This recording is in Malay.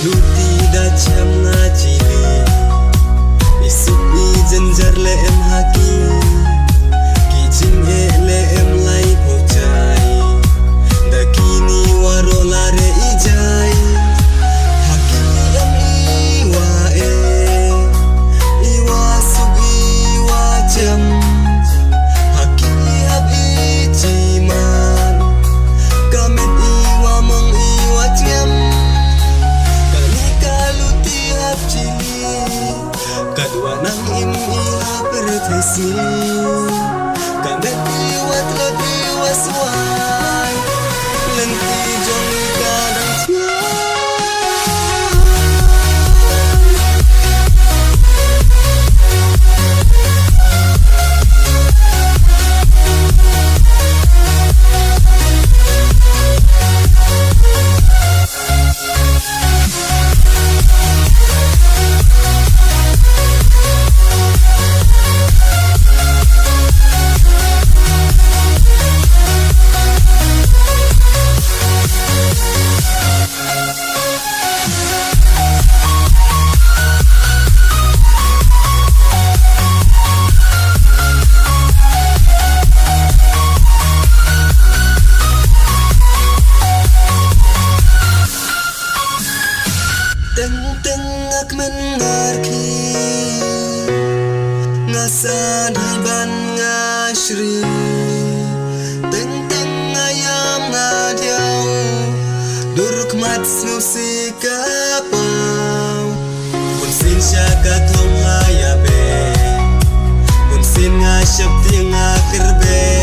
luti da cham nga chili isuk ni janjar le em haki ki jing e le em lai po chai da kini waro lare ijai haki em iwa iwa suk iwa cham haki hab ijiman kamet iwa mong iwa cham kali kaluti hab chili kadwa nang im iha pertesi kamet iwa tlot iwa suai lenti jong kadang tengak mengarki ngasan hiban ngasri teng ayam ngadiau duruk mat snusi kapau pun sin syaka thong ayabe pun sin ngasyap ting akerbe